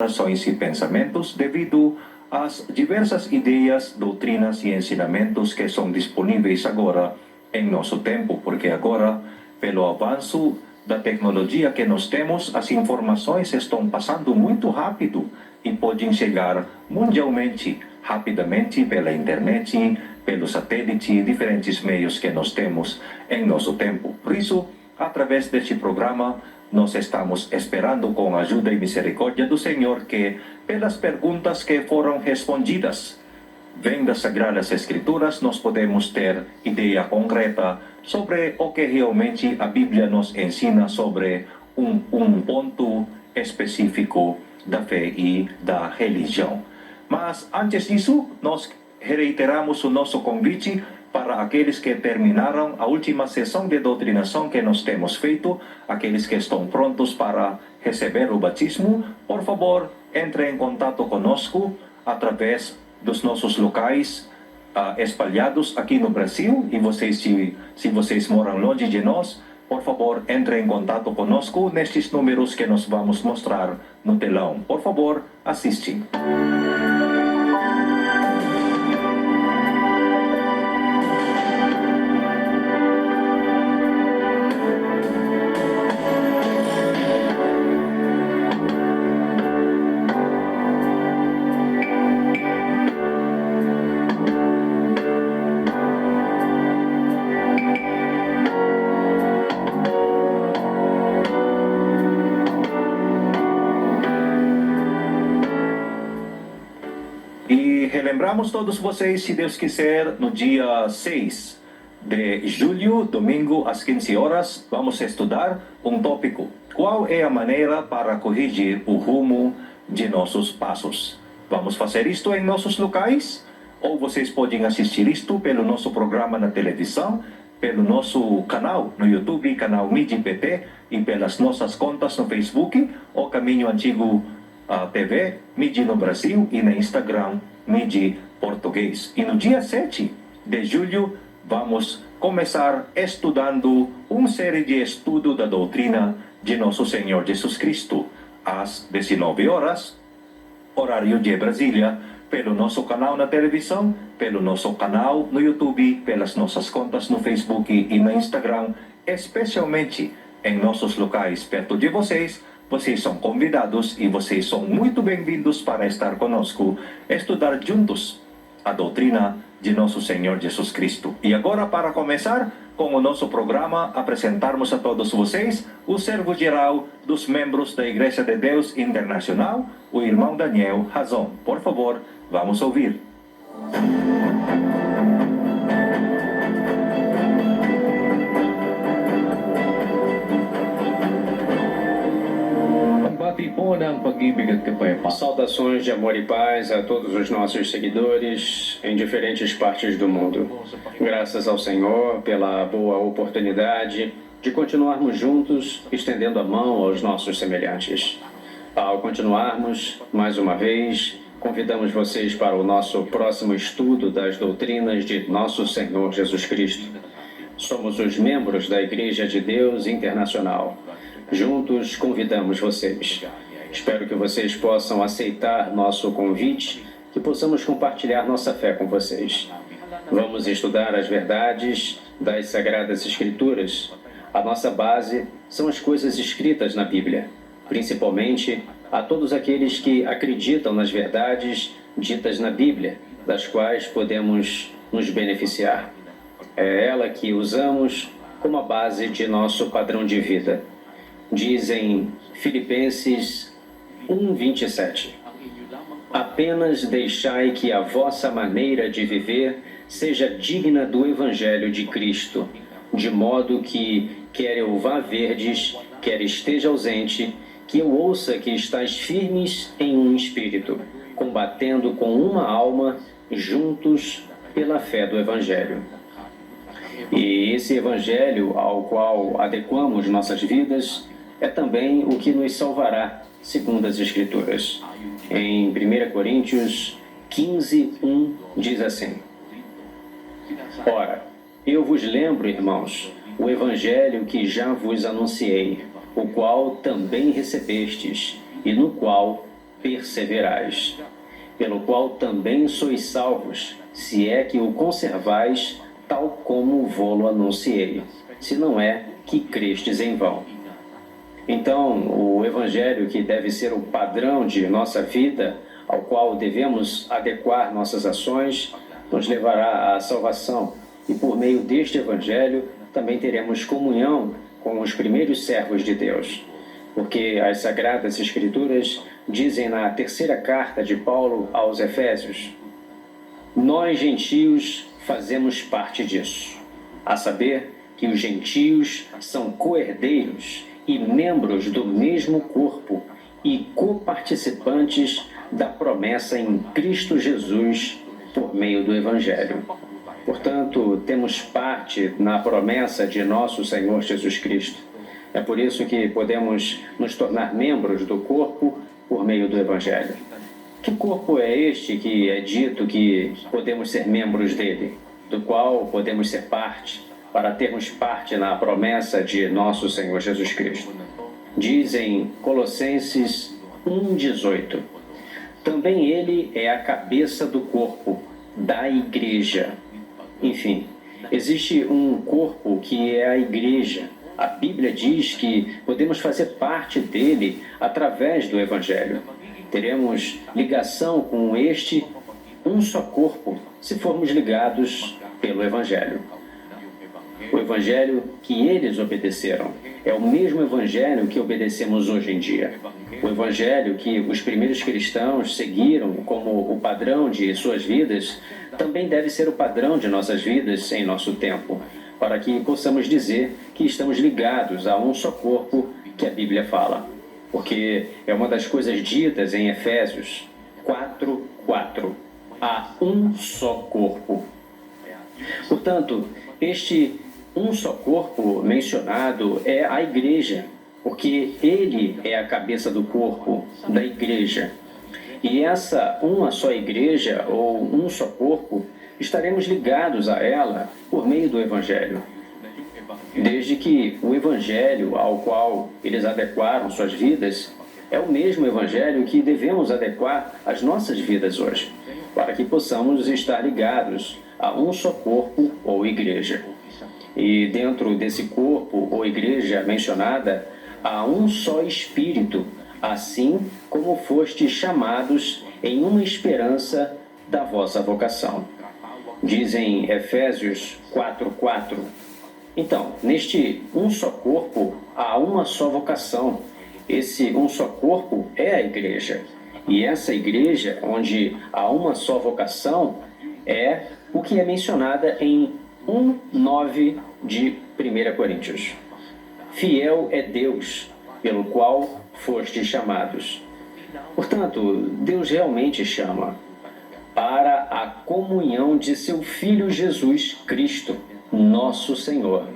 ações e pensamentos devido às diversas ideias, doutrinas e ensinamentos que são disponíveis agora em nosso tempo, porque agora, pelo avanço da tecnologia que nós temos, as informações estão passando muito rápido e podem chegar mundialmente, rapidamente, pela internet, pelo satélite, diferentes meios que nós temos em nosso tempo. Por isso, através deste programa, nós estamos esperando com a ajuda e misericórdia do Senhor que, pelas perguntas que foram respondidas, vem das Sagradas Escrituras, nós podemos ter ideia concreta sobre o que realmente a Bíblia nos ensina sobre um ponto específico da fé e da religião. Mas antes disso, nós reiteramos o nosso convite para aqueles que terminaram a última sessão de doutrinação que nós temos feito, aqueles que estão prontos para receber o batismo, por favor, entre em contato conosco através dos nossos locais espalhados aqui no Brasil, e vocês, se vocês moram longe de nós, por favor, entre em contato conosco nestes números que nós vamos mostrar no telão. Por favor, assiste. Relembramos todos vocês, se Deus quiser, no dia 6 de julho, domingo, às 15 horas, vamos estudar um tópico. Qual é a maneira para corrigir o rumo de nossos passos? Vamos fazer isto em nossos locais? Ou vocês podem assistir isto pelo nosso programa na televisão, pelo nosso canal no YouTube, canal MIDI PT, e pelas nossas contas no Facebook, o Caminho Antigo TV, MIDI no Brasil, e no Instagram, MIDI Português. E no dia 7 de julho, vamos começar estudando uma série de estudo da doutrina de Nosso Senhor Jesus Cristo, às 19 horas, horário de Brasília, pelo nosso canal na televisão, pelo nosso canal no YouTube, pelas nossas contas no Facebook e no Instagram, especialmente em nossos locais perto de vocês. Vocês são convidados e vocês são muito bem-vindos para estar conosco, estudar juntos a doutrina de Nosso Senhor Jesus Cristo. E agora, para começar com o nosso programa, apresentarmos a todos vocês o servo-geral dos membros da Igreja de Deus Internacional, o irmão Daniel Razon. Por favor, vamos ouvir. Saudações de amor e paz a todos os nossos seguidores em diferentes partes do mundo. Graças ao Senhor pela boa oportunidade de continuarmos juntos, estendendo a mão aos nossos semelhantes. Ao continuarmos, mais uma vez, convidamos vocês para o nosso próximo estudo das doutrinas de Nosso Senhor Jesus Cristo. Somos os membros da Igreja de Deus Internacional. Juntos convidamos vocês. Espero que vocês possam aceitar nosso convite, que possamos compartilhar nossa fé com vocês. Vamos estudar as verdades das Sagradas Escrituras. A nossa base são as coisas escritas na Bíblia, principalmente a todos aqueles que acreditam nas verdades ditas na Bíblia, das quais podemos nos beneficiar. É ela que usamos como a base de nosso padrão de vida. Diz em Filipenses 1:27: apenas deixai que a vossa maneira de viver seja digna do Evangelho de Cristo, de modo que, quer eu vá verdes, quer esteja ausente, que eu ouça que estáis firmes em um espírito, combatendo com uma alma, juntos pela fé do Evangelho. E esse Evangelho ao qual adequamos nossas vidas é também o que nos salvará, segundo as Escrituras. Em 1 Coríntios 15:1 diz assim: ora, eu vos lembro, irmãos, o Evangelho que já vos anunciei, o qual também recebestes, e no qual perseverais, pelo qual também sois salvos, se é que o conservais tal como vô-lo anunciei, se não é que crestes em vão. Então, o Evangelho, que deve ser o padrão de nossa vida, ao qual devemos adequar nossas ações, nos levará à salvação. E por meio deste Evangelho, também teremos comunhão com os primeiros servos de Deus. Porque as Sagradas Escrituras dizem na terceira carta de Paulo aos Efésios: nós, gentios, fazemos parte disso, a saber que os gentios são coherdeiros e membros do mesmo corpo e coparticipantes da promessa em Cristo Jesus por meio do Evangelho. Portanto, temos parte na promessa de nosso Senhor Jesus Cristo. É por isso que podemos nos tornar membros do corpo por meio do Evangelho. Que corpo é este que é dito que podemos ser membros dele, do qual podemos ser parte, para termos parte na promessa de nosso Senhor Jesus Cristo? Diz em Colossenses 1,18: também ele é a cabeça do corpo, da igreja. Enfim, existe um corpo que é a igreja. A Bíblia diz que podemos fazer parte dele através do Evangelho. Teremos ligação com este um só corpo se formos ligados pelo Evangelho. O Evangelho que eles obedeceram é o mesmo Evangelho que obedecemos hoje em dia. O Evangelho que os primeiros cristãos seguiram como o padrão de suas vidas também deve ser o padrão de nossas vidas em nosso tempo, para que possamos dizer que estamos ligados a um só corpo que a Bíblia fala. Porque é uma das coisas ditas em Efésios 4:4. Há um só corpo. Portanto, este um só corpo mencionado é a igreja, porque ele é a cabeça do corpo, da igreja. E essa uma só igreja, ou um só corpo, estaremos ligados a ela por meio do Evangelho. Desde que o Evangelho ao qual eles adequaram suas vidas é o mesmo Evangelho que devemos adequar às nossas vidas hoje, para que possamos estar ligados a um só corpo ou igreja. E dentro desse corpo ou igreja mencionada, há um só Espírito, assim como fostes chamados em uma esperança da vossa vocação. Dizem Efésios 4:4. Então, neste um só corpo, há uma só vocação. Esse um só corpo é a igreja. E essa igreja, onde há uma só vocação, é o que é mencionada em 1:9 de 1 Coríntios. Fiel é Deus, pelo qual fostes chamados. Portanto, Deus realmente chama para a comunhão de seu Filho Jesus Cristo, nosso Senhor.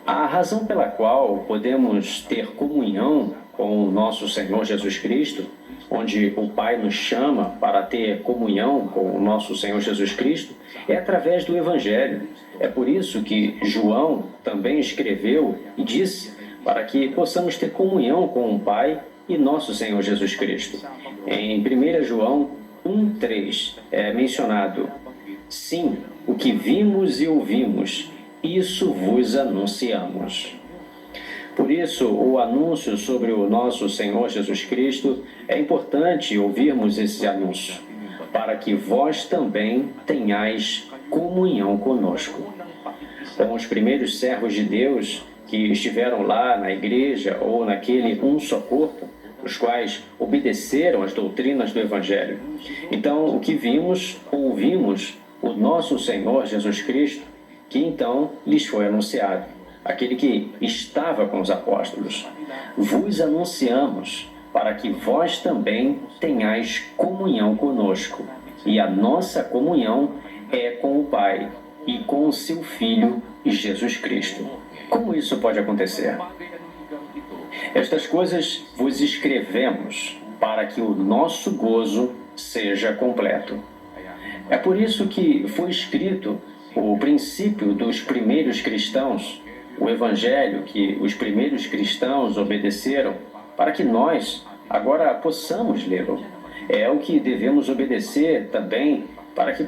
A razão pela qual podemos ter comunhão com o nosso Senhor Jesus Cristo, onde o Pai nos chama para ter comunhão com o nosso Senhor Jesus Cristo, é através do Evangelho. É por isso que João também escreveu e disse para que possamos ter comunhão com o Pai e nosso Senhor Jesus Cristo. Em 1 João 1:3 é mencionado: sim, o que vimos e ouvimos, isso vos anunciamos. Por isso, o anúncio sobre o nosso Senhor Jesus Cristo é importante ouvirmos esse anúncio, para que vós também tenhais comunhão conosco. Com os primeiros servos de Deus que estiveram lá na igreja ou naquele um só corpo, os quais obedeceram às doutrinas do Evangelho. Então, o que vimos, ouvimos, o nosso Senhor Jesus Cristo, que então lhes foi anunciado, aquele que estava com os apóstolos. Vos anunciamos para que vós também tenhais comunhão conosco. E a nossa comunhão é com o Pai e com o seu Filho Jesus Cristo. Como isso pode acontecer? Estas coisas vos escrevemos para que o nosso gozo seja completo. É por isso que foi escrito o princípio dos primeiros cristãos, o Evangelho que os primeiros cristãos obedeceram, para que nós agora possamos lê-lo. É o que devemos obedecer também para que